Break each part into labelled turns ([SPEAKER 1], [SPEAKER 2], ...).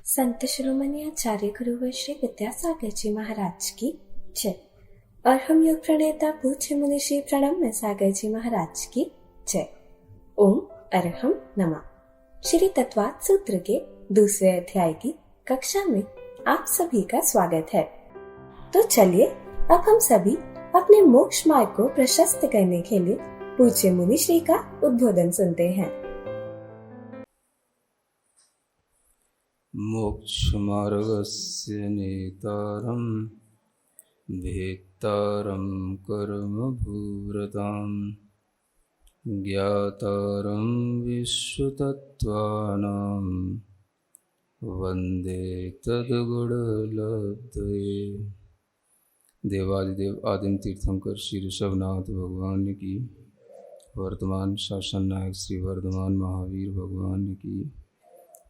[SPEAKER 1] संत शिरोमणि आचार्य गुरुवर श्री विद्यासागर जी महाराज की जय। और हम योग प्रणेता पूज्य मुनि श्री प्रणम्य सागर जी महाराज की जय। ओम अरहम नमः। श्री तत्वात् सूत्र के दूसरे अध्याय की कक्षा में आप सभी का स्वागत है। तो चलिए अब हम सभी अपने मोक्ष मार्ग को प्रशस्त करने के लिए पूज्य मुनि श्री का उद्बोधन सुनते हैं।
[SPEAKER 2] मोक्षमार्गस्य नेतारं भेत्तारं कर्मभूरतां ज्ञातारं विश्वतत्त्वानां वन्दे तद्गुणलब्धये। देवादिदेव आदिम तीर्थंकर श्री ऋषभनाथ भगवान की, वर्तमान शासन नायक श्री वर्धमान महावीर भगवान की,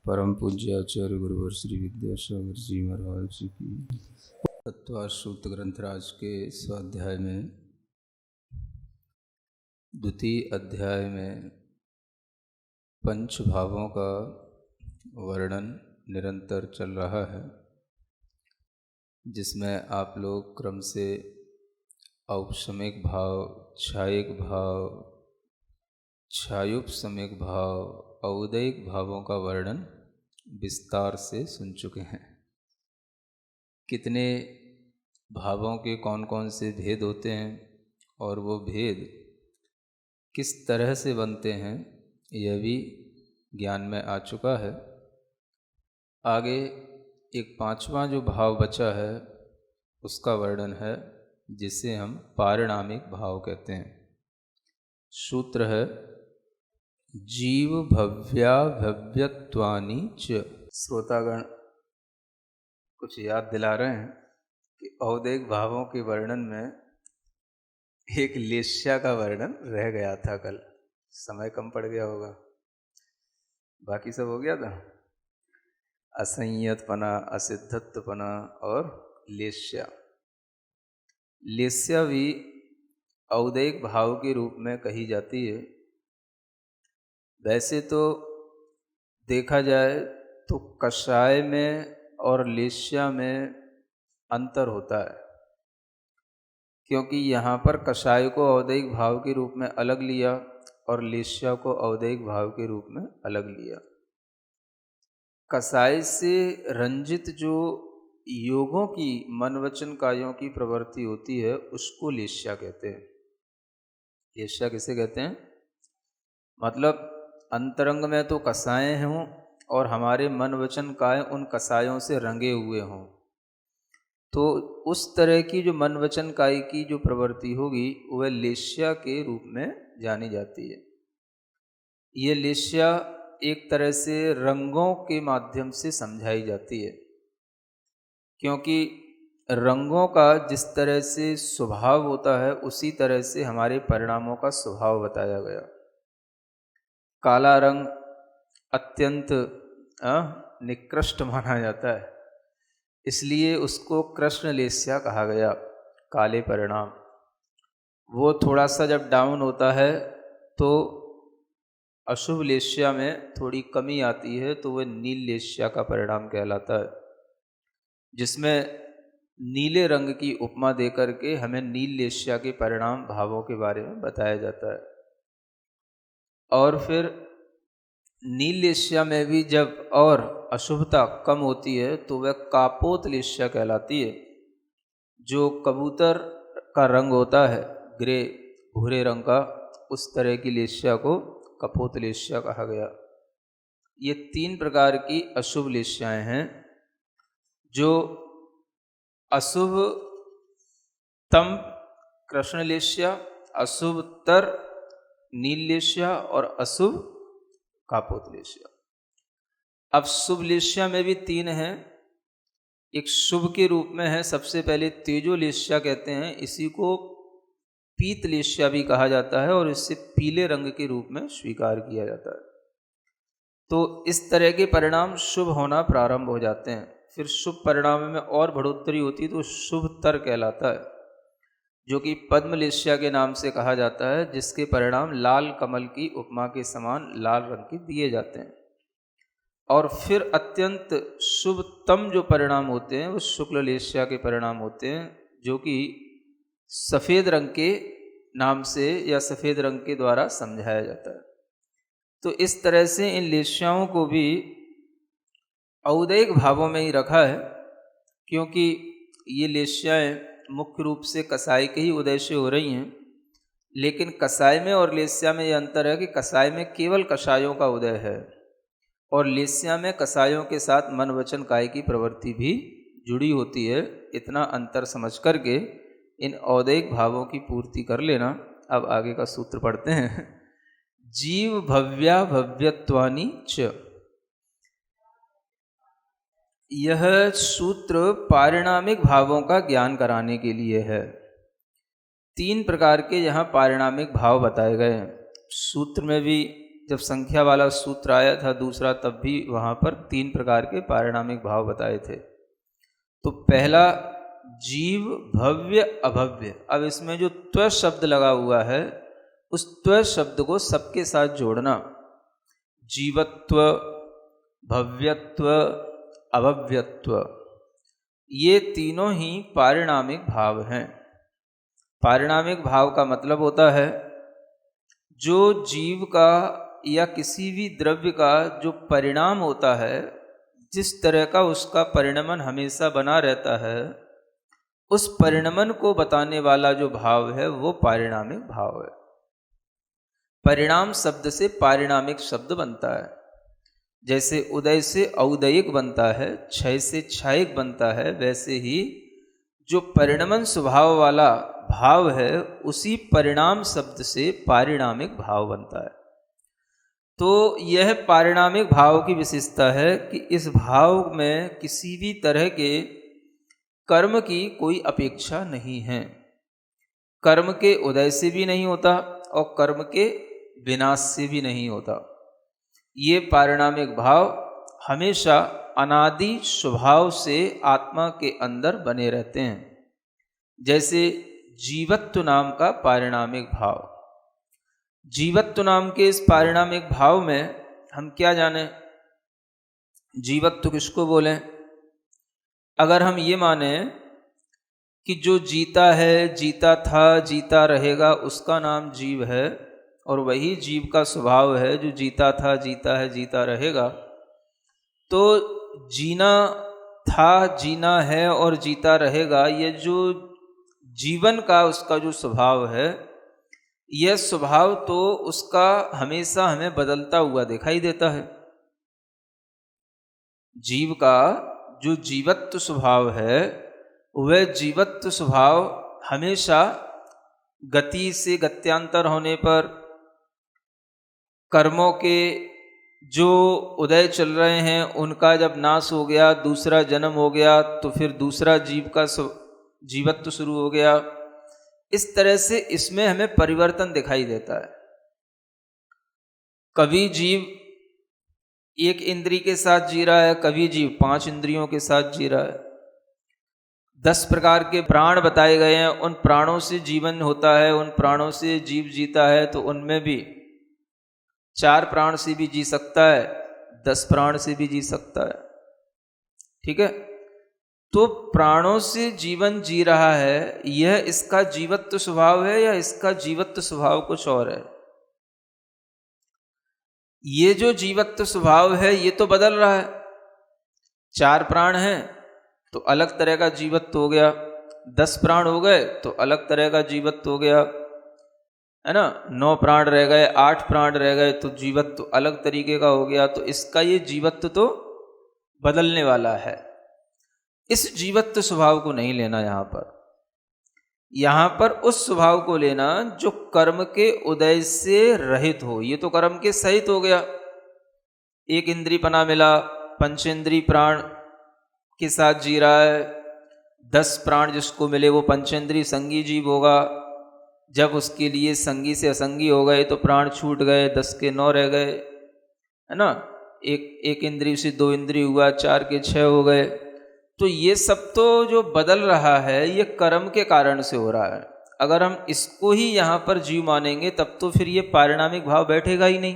[SPEAKER 2] परम पूज्य आचार्य गुरुवर श्री विद्यासागर जी महाराज जी की। तत्वाश्रुत ग्रंथराज के स्वाध्याय में द्वितीय अध्याय में पंच भावों का वर्णन निरंतर चल रहा है, जिसमें आप लोग क्रम से औपशमिक भाव, छायिक भाव, छायुपशमिक भाव, औदयिक भावों का वर्णन विस्तार से सुन चुके हैं। कितने भावों के कौन कौन से भेद होते हैं और वो भेद किस तरह से बनते हैं, यह भी ज्ञान में आ चुका है। आगे एक पांचवा जो भाव बचा है उसका वर्णन है, जिसे हम पारिणामिक भाव कहते हैं। सूत्र है जीव भव्या भव्यत्वानि च। श्रोतागण कुछ याद दिला रहे हैं कि औदैहिक भावों के वर्णन में एक लेस्या का वर्णन रह गया था कल। समय कम पड़ गया होगा, बाकी सब हो गया था। असंयतपना, असिद्धत्वपना और लेस्या। लेस्या भी औदैहिक भाव के रूप में कही जाती है। वैसे तो देखा जाए तो कषाय में और लेस्या में अंतर होता है, क्योंकि यहाँ पर कषाय को औदैहिक भाव के रूप में अलग लिया और लेस्या को औदैहिक भाव के रूप में अलग लिया। कषाय से रंजित जो योगों की, मन वचन कायों की प्रवृत्ति होती है, उसको लेस्या कहते हैं। लेस्या किसे कहते हैं? मतलब अंतरंग में तो कसाएँ हों और हमारे मन वचन काय उन कसायों से रंगे हुए हों, तो उस तरह की जो मन वचन काय की जो प्रवृत्ति होगी वह लेस्या के रूप में जानी जाती है। ये लेस्या एक तरह से रंगों के माध्यम से समझाई जाती है, क्योंकि रंगों का जिस तरह से स्वभाव होता है उसी तरह से हमारे परिणामों का स्वभाव बताया गया। काला रंग अत्यंत निकृष्ट माना जाता है, इसलिए उसको कृष्ण लेस्या कहा गया। काले परिणाम वो थोड़ा सा जब डाउन होता है तो अशुभ लेस्या में थोड़ी कमी आती है, तो वह नील लेस्या का परिणाम कहलाता है, जिसमें नीले रंग की उपमा देकर के हमें नील लेस्या के परिणाम भावों के बारे में बताया जाता है। और फिर नील लेस्या में भी जब और अशुभता कम होती है तो वह कापोत लेस्या कहलाती है। जो कबूतर का रंग होता है ग्रे भूरे रंग का, उस तरह की लेस्या को कपोत लेस्या कहा गया। ये तीन प्रकार की अशुभ लेस्याएं हैं। जो अशुभतम कृष्ण लेस्या, अशुभतर नील लेस्या और अशुभ कापोत लेस्या। अब शुभ लेस्या में भी तीन हैं। एक शुभ के रूप में है, सबसे पहले तेजो लेस्या कहते हैं, इसी को पीत लेस्या भी कहा जाता है और इससे पीले रंग के रूप में स्वीकार किया जाता है। तो इस तरह के परिणाम शुभ होना प्रारंभ हो जाते हैं। फिर शुभ परिणाम में और बढ़ोतरी होती है तो शुभतर कहलाता है, जो कि पद्म लेस्या के नाम से कहा जाता है, जिसके परिणाम लाल कमल की उपमा के समान लाल रंग के दिए जाते हैं। और फिर अत्यंत शुभतम जो परिणाम होते हैं वो शुक्ल लेस्या के परिणाम होते हैं, जो कि सफ़ेद रंग के नाम से या सफ़ेद रंग के द्वारा समझाया जाता है। तो इस तरह से इन लेस्याओं को भी औदैहिक भावों में ही रखा है, क्योंकि ये लेस्याएँ मुख्य रूप से कसाई के ही उदय से हो रही हैं। लेकिन कसाई में और लेस्या में ये अंतर है कि कसाई में केवल कसायों का उदय है और लेस्या में कसायों के साथ मन वचन काय की प्रवृत्ति भी जुड़ी होती है। इतना अंतर समझ करके इन औदैहिक भावों की पूर्ति कर लेना। अब आगे का सूत्र पढ़ते हैं। जीव भव्या भव्यत्वानि च। यह सूत्र पारिणामिक भावों का ज्ञान कराने के लिए है। 3 प्रकार के यहाँ पारिणामिक भाव बताए गए हैं। सूत्र में भी जब संख्या वाला सूत्र आया था दूसरा, तब भी वहाँ पर 3 प्रकार के पारिणामिक भाव बताए थे। तो पहला जीव भव्य अभव्य। अब इसमें जो त्व शब्द लगा हुआ है उस त्व शब्द को सबके साथ जोड़ना। जीवत्व, भव्यत्व, अभव्यत्व, ये तीनों ही पारिणामिक भाव हैं। पारिणामिक भाव का मतलब होता है जो जीव का या किसी भी द्रव्य का जो परिणाम होता है, जिस तरह का उसका परिणमन हमेशा बना रहता है, उस परिणमन को बताने वाला जो भाव है वो पारिणामिक भाव है। परिणाम शब्द से पारिणामिक शब्द बनता है। जैसे उदय से औदयिक बनता है, क्षय से क्षयिक बनता है, वैसे ही जो परिणमन स्वभाव वाला भाव है उसी परिणाम शब्द से पारिणामिक भाव बनता है। तो यह पारिणामिक भाव की विशेषता है कि इस भाव में किसी भी तरह के कर्म की कोई अपेक्षा नहीं है। कर्म के उदय से भी नहीं होता और कर्म के विनाश से भी नहीं होता। ये पारिणामिक भाव हमेशा अनादि स्वभाव से आत्मा के अंदर बने रहते हैं। जैसे जीवत्व नाम का पारिणामिक भाव। जीवत्व नाम के इस पारिणामिक भाव में हम क्या जानें? जीवत्व किसको बोलें? अगर हम ये माने कि जो जीता है, जीता था, जीता रहेगा, उसका नाम जीव है, और वही जीव का स्वभाव है जो जीता था, जीता है, जीता रहेगा, तो जीना था, जीना है और जीता रहेगा, ये जो जीवन का उसका जो स्वभाव है, यह स्वभाव तो उसका हमेशा हमें बदलता हुआ दिखाई देता है। जीव का जो जीवत्व स्वभाव है वह जीवत्व स्वभाव हमेशा गति से गत्यांतर होने पर, कर्मों के जो उदय चल रहे हैं उनका जब नाश हो गया, दूसरा जन्म हो गया, तो फिर दूसरा जीव का जीवत्व शुरू हो गया। इस तरह से इसमें हमें परिवर्तन दिखाई देता है। कभी जीव एक इंद्रिय के साथ जी रहा है, कभी जीव 5 इंद्रियों के साथ जी रहा है। 10 प्रकार के प्राण बताए गए हैं, उन प्राणों से जीवन होता है, उन प्राणों से जीव जीता है। तो उनमें भी 4 प्राण से भी जी सकता है, 10 प्राण से भी जी सकता है। ठीक है? तो प्राणों से जीवन जी रहा है, यह इसका जीवत्व स्वभाव है या इसका जीवत्व स्वभाव कुछ और है? ये जो जीवत्व स्वभाव है ये तो बदल रहा है। 4 प्राण हैं तो अलग तरह का जीवत्व हो गया, 10 प्राण हो गए तो अलग तरह का जीवत्व हो गया, है ना। 9 प्राण रह गए, 8 प्राण रह गए तो जीवत्व अलग तरीके का हो गया। तो इसका ये जीवत्व तो बदलने वाला है। इस जीवत्व स्वभाव को नहीं लेना यहाँ पर उस स्वभाव को लेना जो कर्म के उदय से रहित हो। ये तो कर्म के सहित हो गया। एक इंद्रियपना मिला, पंचेंद्रिय प्राण के साथ जी रहा है। 10 प्राण जिसको मिले वो पंचेंद्रिय संगी जीव होगा। जब उसके लिए संगी से असंगी हो गए तो प्राण छूट गए, 10 के 9 रह गए, है ना। एक इंद्रिय से 2 इंद्रिय हुआ, 4 के 6 हो गए। तो ये सब तो जो बदल रहा है ये कर्म के कारण से हो रहा है। अगर हम इसको ही यहाँ पर जीव मानेंगे तब तो फिर ये पारिणामिक भाव बैठेगा ही नहीं,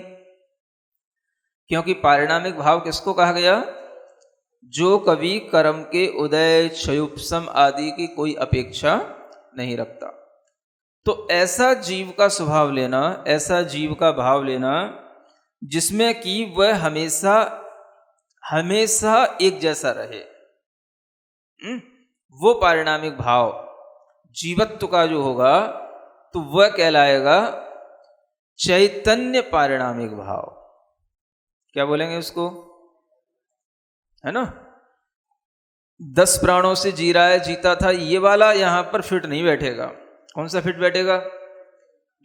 [SPEAKER 2] क्योंकि पारिणामिक भाव किसको कहा गया? जो कभी कर्म के उदय, क्षयोपशम आदि की कोई अपेक्षा नहीं रखता। तो ऐसा जीव का स्वभाव लेना, ऐसा जीव का भाव लेना जिसमें कि वह हमेशा हमेशा एक जैसा रहे, वो पारिणामिक भाव जीवत्व का जो होगा तो वह कहलाएगा चैतन्य पारिणामिक भाव। क्या बोलेंगे उसको? है ना, 10 प्राणों से जी रहा है, जीता था, ये वाला यहां पर फिट नहीं बैठेगा। कौन सा फिट बैठेगा?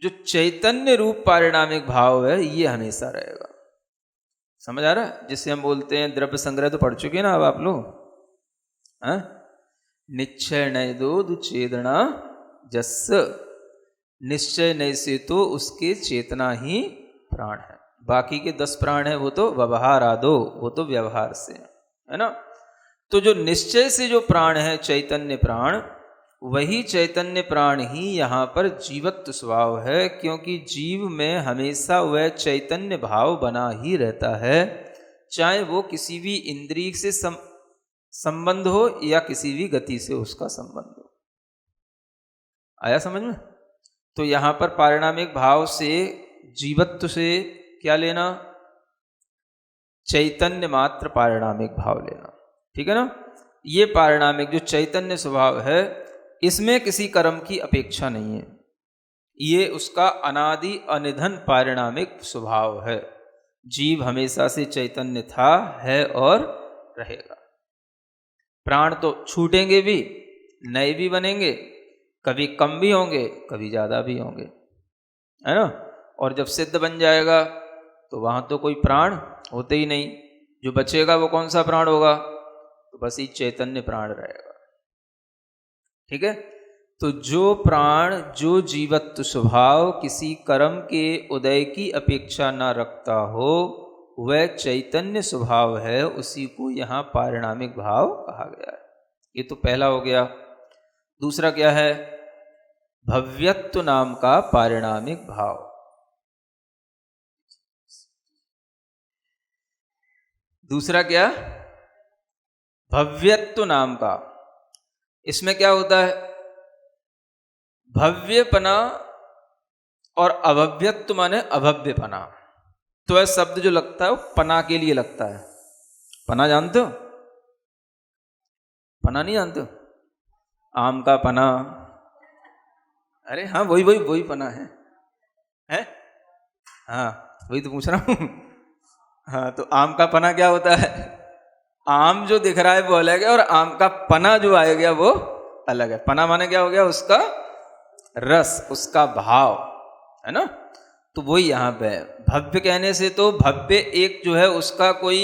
[SPEAKER 2] जो चैतन्य रूप पारिणामिक भाव है ये हमेशा रहेगा। समझ आ रहा है? जिसे हम बोलते हैं द्रव्य संग्रह, तो पढ़ चुके ना अब आप लोग। निश्चय नय दो दुचेदना जस, निश्चय नय से तो उसके चेतना ही प्राण है। बाकी के 10 प्राण है वो तो व्यवहार आदो, वो तो व्यवहार से है ना। तो जो निश्चय से जो प्राण है चैतन्य प्राण, वही चैतन्य प्राण ही यहाँ पर जीवत्व स्वभाव है, क्योंकि जीव में हमेशा वह चैतन्य भाव बना ही रहता है, चाहे वो किसी भी इंद्रिय से संबंध हो या किसी भी गति से उसका संबंध हो। आया समझ में? तो यहाँ पर पारिणामिक भाव से, जीवत्व से क्या लेना? चैतन्य मात्र पारिणामिक भाव लेना। ठीक है ना। ये पारिणामिक जो चैतन्य स्वभाव है, इसमें किसी कर्म की अपेक्षा नहीं है, ये उसका अनादि अनिधन पारिणामिक स्वभाव है। जीव हमेशा से चैतन्य था, है और रहेगा। प्राण तो छूटेंगे भी, नए भी बनेंगे, कभी कम भी होंगे, कभी ज़्यादा भी होंगे, है ना। और जब सिद्ध बन जाएगा तो वहाँ तो कोई प्राण होते ही नहीं, जो बचेगा वो कौन सा प्राण होगा? तो बस ही चैतन्य प्राण रहेगा। ठीक है। तो जो प्राण, जो जीवत्व स्वभाव किसी कर्म के उदय की अपेक्षा न रखता हो, वह चैतन्य स्वभाव है, उसी को यहाँ पारिणामिक भाव कहा गया है। ये तो पहला हो गया। दूसरा क्या है? भव्यत्व नाम का पारिणामिक भाव। दूसरा क्या? भव्यत्व नाम का। इसमें क्या होता है? भव्यपना और अभव्यत्व माने अभव्यपना। तो यह शब्द जो लगता है वो पना के लिए लगता है। पना जानते हो? पना नहीं जानते हो? आम का पना। अरे हाँ, वही पना है? हाँ, वही तो पूछ रहा हूं। हाँ, तो आम का पना क्या होता है? आम जो दिख रहा है वो अलग है, और आम का पना जो आया गया वो अलग है। पना माने क्या हो गया? उसका रस, उसका भाव, है ना। तो वही यहाँ पे है। भव्य कहने से तो भव्य एक जो है उसका कोई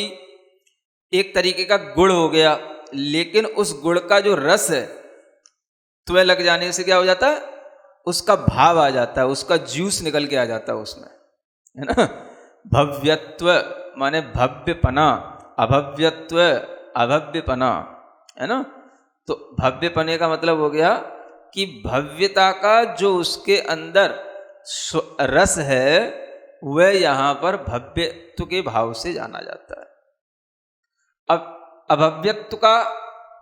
[SPEAKER 2] एक तरीके का गुण हो गया, लेकिन उस गुण का जो रस है तो वह लग जाने से क्या हो जाता है? उसका भाव आ जाता है, उसका जूस निकल के आ जाता है उसमें, है ना। भव्यत्व माने भव्यपना, अभव्यत्व अभव्यपना, है ना। तो भव्यपने का मतलब हो गया कि भव्यता का जो उसके अंदर रस है वह यहां पर भव्यत्व के भाव से जाना जाता है। अब अभव्यत्व का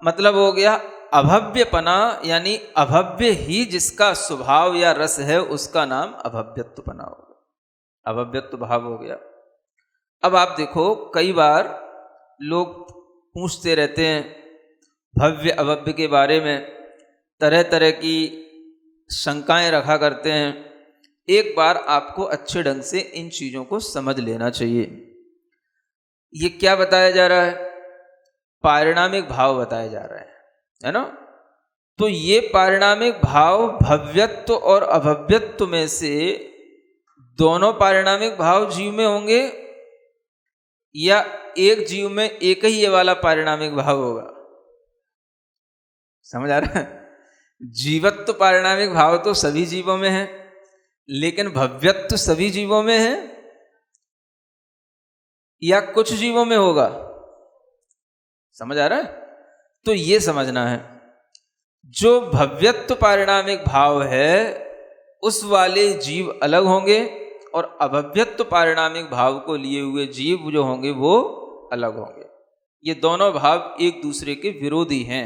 [SPEAKER 2] मतलब हो गया अभव्यपना, यानी अभव्य ही जिसका स्वभाव या रस है उसका नाम अभव्यत्वपना हो गया, अभव्यत्व भाव हो गया। अब आप देखो, कई बार लोग पूछते रहते हैं भव्य अभव्य के बारे में, तरह तरह की शंकाएं रखा करते हैं। एक बार आपको अच्छे ढंग से इन चीजों को समझ लेना चाहिए। ये क्या बताया जा रहा है? पारिणामिक भाव बताया जा रहा है ना। तो ये पारिणामिक भाव भव्यत्व और अभव्यत्व में से दोनों पारिणामिक भाव जीव में होंगे, या एक जीव में एक ही ये वाला पारिणामिक भाव होगा? समझ आ रहा है? जीवत्व पारिणामिक भाव तो सभी जीवों में है, लेकिन भव्यत्व सभी जीवों में है या कुछ जीवों में होगा? समझ आ रहा है? तो ये समझना है, जो भव्यत्व पारिणामिक भाव है उस वाले जीव अलग होंगे, और अभव्यत्व पारिणामिक भाव को लिए हुए जीव जो होंगे वो अलग होंगे। ये दोनों भाव एक दूसरे के विरोधी हैं।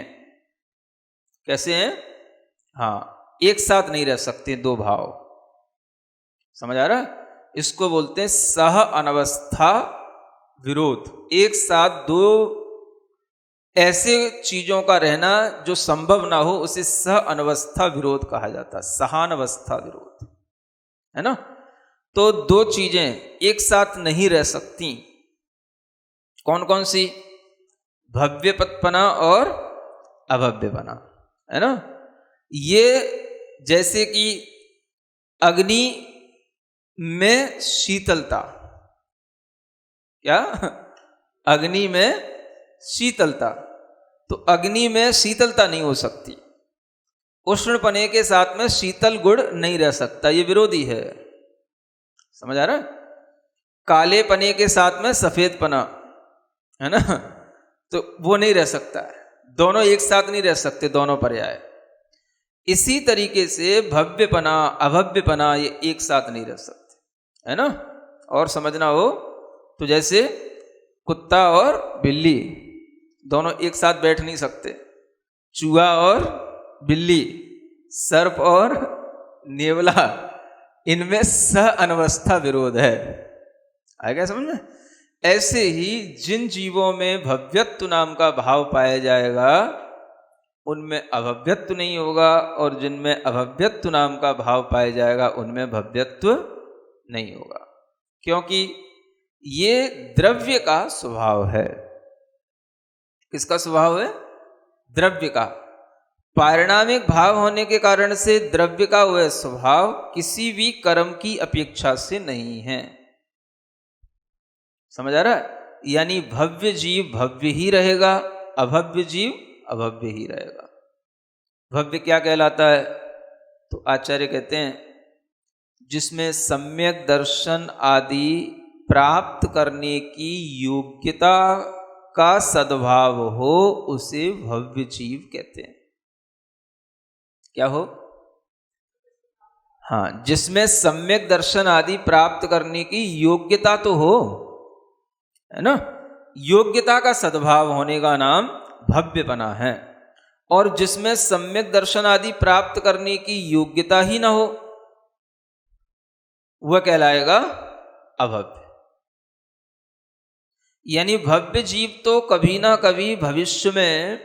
[SPEAKER 2] कैसे हैं? हाँ, एक साथ नहीं रह सकते दो भाव। समझ आ रहा है? इसको बोलते हैं सह अनवस्था विरोध। एक साथ दो ऐसे चीजों का रहना जो संभव ना हो उसे सह अनवस्था विरोध कहा जाता है, सहानवस्था विरोध, है ना। तो दो चीजें एक साथ नहीं रह सकती। कौन कौन सी? भव्यपना और अभव्यपना, है ना। ये जैसे कि अग्नि में शीतलता, क्या? अग्नि में शीतलता, तो अग्नि में शीतलता नहीं हो सकती। उष्णपने के साथ में शीतल गुण नहीं रह सकता, ये विरोधी है। समझ आ रहा है? काले पने के साथ में सफेद पना, है ना, तो वो नहीं रह सकता है। दोनों एक साथ नहीं रह सकते, दोनों पर्याय। इसी तरीके से भव्यपना अभव्यपना ये एक साथ नहीं रह सकते, है ना। और समझना हो तो जैसे कुत्ता और बिल्ली दोनों एक साथ बैठ नहीं सकते, चूहा और बिल्ली, सर्प और नेवला, इनमें सह अनवस्था विरोध है। आएगा समझ में? ऐसे ही जिन जीवों में भव्यत्व नाम का भाव पाया जाएगा उनमें अभव्यत्व नहीं होगा, और जिनमें अभव्यत्व नाम का भाव पाया जाएगा उनमें भव्यत्व नहीं होगा, क्योंकि ये द्रव्य का स्वभाव है। किसका स्वभाव है? द्रव्य का। पारिणामिक भाव होने के कारण से द्रव्य का वह स्वभाव किसी भी कर्म की अपेक्षा से नहीं है। समझ आ रहा है? यानी भव्य जीव भव्य ही रहेगा, अभव्य जीव अभव्य ही रहेगा। भव्य क्या कहलाता है? तो आचार्य कहते हैं जिसमें सम्यक दर्शन आदि प्राप्त करने की योग्यता का सद्भाव हो उसे भव्य जीव कहते हैं। क्या हो? हाँ, जिसमें सम्यक दर्शन आदि प्राप्त करने की योग्यता तो हो, है ना। योग्यता का सद्भाव होने का नाम भव्यपना है। और जिसमें सम्यक दर्शन आदि प्राप्त करने की योग्यता ही ना हो वह कहलाएगा अभव्य। यानी भव्य जीव तो कभी ना कभी भविष्य में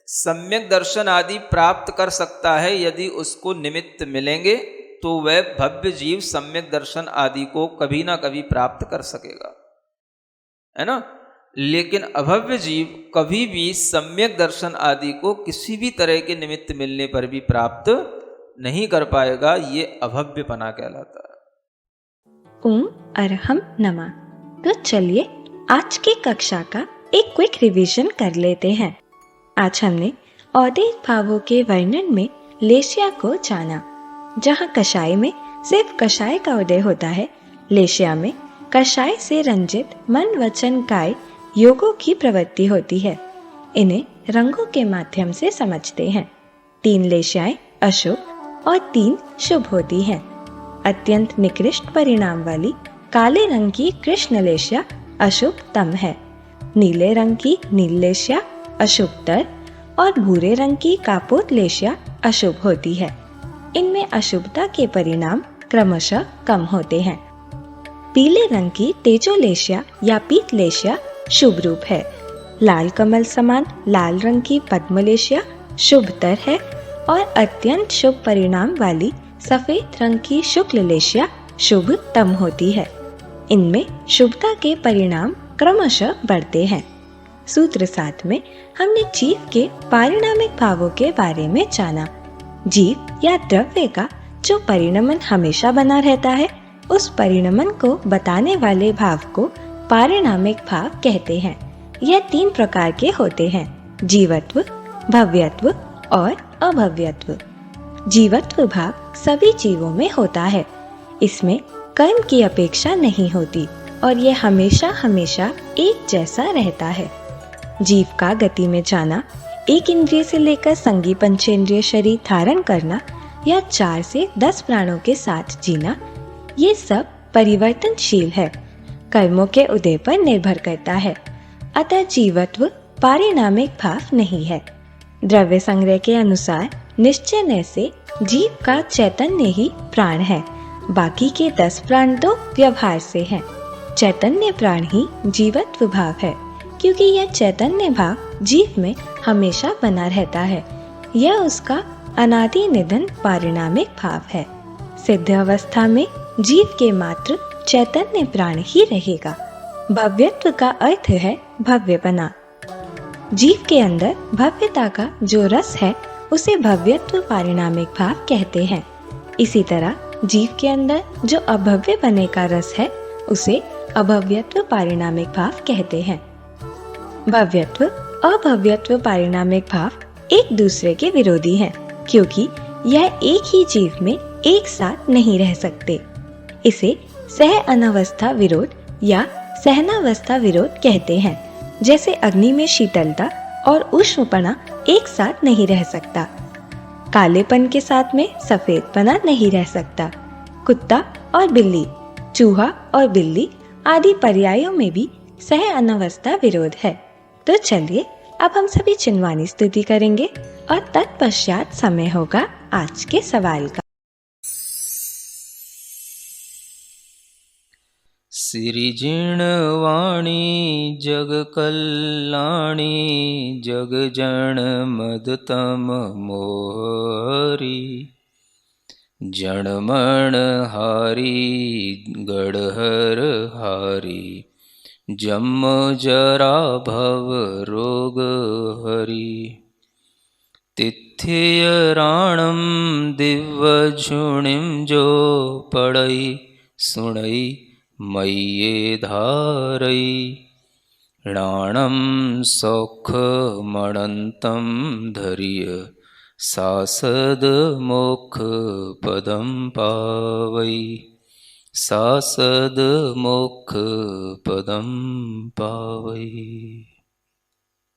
[SPEAKER 2] सम्यक दर्शन आदि प्राप्त कर सकता है। यदि उसको निमित्त मिलेंगे तो वह भव्य जीव सम्यक दर्शन आदि को कभी ना कभी प्राप्त कर सकेगा, है ना। लेकिन अभव्य जीव कभी भी सम्यक दर्शन आदि को किसी भी तरह के निमित्त मिलने पर भी प्राप्त नहीं कर पाएगा। ये अभव्यपना कहलाता है।
[SPEAKER 1] ओम अरहम नमः। तो चलिए आज की कक्षा का एक क्विक रिवीजन कर लेते हैं। आज हमने औदिक भावों के वर्णन में लेशिया को जाना। जहाँ कषाय में सिर्फ कषाय का उदय होता है, लेशिया में कषाय से रंजित मन वचन काय योगों की प्रवृत्ति होती है। इन्हें रंगों के माध्यम से समझते हैं। 3 लेशियाएं अशुभ और 3 शुभ होती हैं। अत्यंत निकृष्ट परिणाम वाली काले रंग की कृष्ण लेशिया अशुभतम है। नीले रंग की नील लेशिया अशुभतर और भूरे रंग की कापोत लेशिया अशुभ होती है। इनमें अशुभता के परिणाम क्रमशः कम होते हैं। पीले रंग की तेजोलेशिया या पीत लेशिया शुभ रूप है। लाल कमल समान लाल रंग की पद्मलेशिया शुभतर है और अत्यंत शुभ परिणाम वाली सफेद रंग की शुक्ल लेशिया शुभतम होती है। इनमें शुभता के परिणाम क्रमशः बढ़ते हैं। सूत्र 7 में हमने जीव के पारिणामिक भावों के बारे में जाना। जीव या द्रव्य का जो परिणमन हमेशा बना रहता है, उस परिणमन को बताने वाले भाव को पारिणामिक भाव कहते हैं। यह 3 प्रकार के होते हैं: जीवत्व, भव्यत्व और अभव्यत्व। जीवत्व भाव सभी जीवों में होता है। इसमें कर्म की अपेक्षा नहीं होती और यह हमेशा हमेशा एक जैसा रहता है। जीव का गति में जाना, एक इंद्रिय से लेकर संगी पंचेंद्रिय शरीर धारण करना या 4 से 10 प्राणों के साथ जीना, ये सब
[SPEAKER 3] परिवर्तनशील है, कर्मों के उदय पर निर्भर करता है। अतः जीवत्व पारिणामिक भाव नहीं है। द्रव्य संग्रह के अनुसार निश्चय से जीव का चैतन्य ही प्राण है, बाकी के 10 प्राण तो व्यवहार से हैं। चैतन्य प्राण ही जीवत्व भाव है, क्योंकि यह चैतन्य भाव जीव में हमेशा बना रहता है। यह उसका अनादि निधन पारिणामिक भाव है। सिद्ध अवस्था में जीव के मात्र चैतन्य प्राण ही रहेगा। भव्यत्व का अर्थ है भव्य बना। जीव के अंदर भव्यता का जो रस है उसे भव्यत्व पारिणामिक भाव कहते हैं। इसी तरह जीव के अंदर जो अभव्य बने का रस है उसे अभव्यत्व पारिणामिक भाव कहते हैं। भव्यत्व अभव्यत्व पारिणामिक भाव एक दूसरे के विरोधी हैं, क्योंकि यह एक ही जीव में एक साथ नहीं रह सकते। इसे सह अनवस्था विरोध या सहनावस्था विरोध कहते हैं। जैसे अग्नि में शीतलता और उष्णपना एक साथ नहीं रह सकता, कालेपन के साथ में सफेदपना नहीं रह सकता। कुत्ता और बिल्ली, चूहा और बिल्ली आदि पर्यायों में भी सह अनवस्था विरोध है। तो चलिए अब हम सभी चिन्वानी स्तुति करेंगे और तत्पश्चात समय होगा आज के सवाल का।
[SPEAKER 2] सिरिजिणवाणी जग कल्याणी जग जन मदतम मोहरी जनमण हारी गढ़हर हारी जम जरा भव रोग हरि तिथ्य राणम दिव्य झुणिम जो पड़ई सुणई मय्ये धारई राणम सौख मणंतम धरिय सासद मोक्ष पदम पावई सासद मोक्ष पदम पावई।